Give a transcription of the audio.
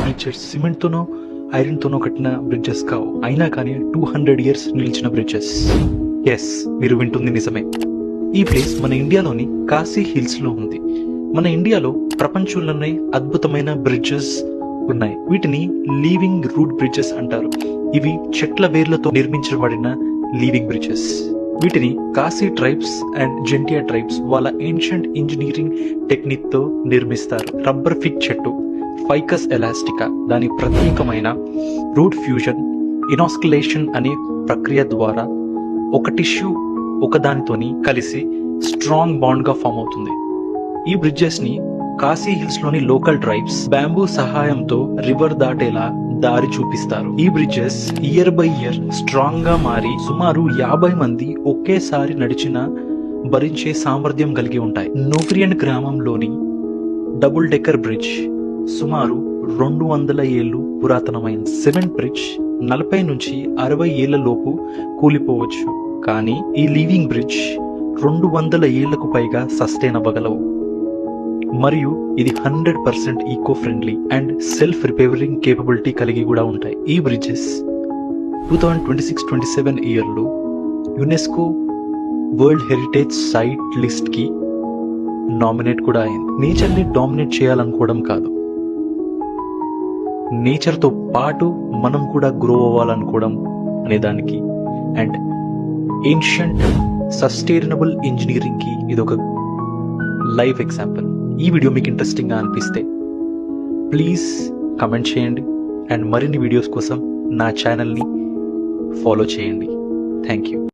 Furniture cement తోనో iron తోనో కట్టిన bridges కావు, అయినా కానీ 200 years నిలిచిన బ్రిడ్జెస్. ఎస్, మీరు వింటుంది నిజమే. ఈ ప్లేస్ మన ఇండియాలోని కాశీ హిల్స్ లో ఉంది. మన ఇండియాలో ప్రపంచంలోనే అద్భుతమైన బ్రిడ్జెస్ ఉన్నాయి. వీటిని లీవింగ్ రూట్ బ్రిడ్జెస్ అంటారు. ఇవి చెట్ల వేర్లతో నిర్మించబడిన లీవింగ్ బ్రిడ్జెస్. వీటిని కాశీ ట్రైబ్స్ అండ్ జెంటియా ట్రైబ్స్ వాళ్ళ ఏన్షియంట్ ఇంజనీరింగ్ టెక్నిక్ తో నిర్మిస్తారు. రబ్బర్ ఫిగ్ చెట్టు ఫైకస్ ఎలాస్టికా దాని ప్రత్యేకమైన రూట్ ఫ్యూజన్ ఇనాస్కులేషన్ అనే ప్రక్రియ ద్వారా ఒక టిష్యూ ఒకదానితోని కలిసి స్ట్రాంగ్ బాండ్ గా ఫామ్ అవుతుంది. ఈ బ్రిడ్జెస్ ని కాశీ హిల్స్ లోని లోకల్ ట్రైబ్స్ బ్యాంబూ సహాయంతో రివర్ దాటేలా దారి చూపిస్తారు. ఈ bridges year by year strong గా మారి సుమారు 50 మంది ఒకేసారి నడిచిన భరించే సామర్థ్యం కలిగి ఉంటాయి. నోక్రియన్ గ్రామంలోని డబుల్ డెక్కర్ బ్రిడ్జ్ సుమారు 200 ఏళ్లు పురాతనమైన సిమెంట్ బ్రిడ్జ్ 40 నుంచి 60 ఏళ్ల లోపు కూలిపోవచ్చు. కానీ ఈ లీవింగ్ బ్రిడ్జ్ 200 ఏళ్లకు పైగా సస్టైన్ అవ్వగలవు. మరియు ఇది 100% eco friendly and self repairing capability కలిగి కూడా ఉంటాయి. ఈ బ్రిడ్జెస్ 2026-27 ఇయర్లో UNESCO world heritage site list కి నామినేట్ కూడా అయింది. నేచర్ ని డామినేట్ చేయాలనుకోవడం కాదు, నేచర్ తో పాటు మనం కూడా గ్రో అవ్వాలనుకోవడం అనే దానికి అండ్ ఏన్షియంట్ సస్టైనబుల్ ఇంజనీరింగ్ కి ఇది ఒక లైవ్ ఎగ్జాంపుల్. ఈ వీడియో మీకు ఇంట్రెస్టింగ్ గా అనిపిస్తే ప్లీజ్ కమెంట్ చేయండి అండ్ మరిన్ని వీడియోస్ కోసం నా ఛానల్ని ఫాలో చేయండి. Thank you.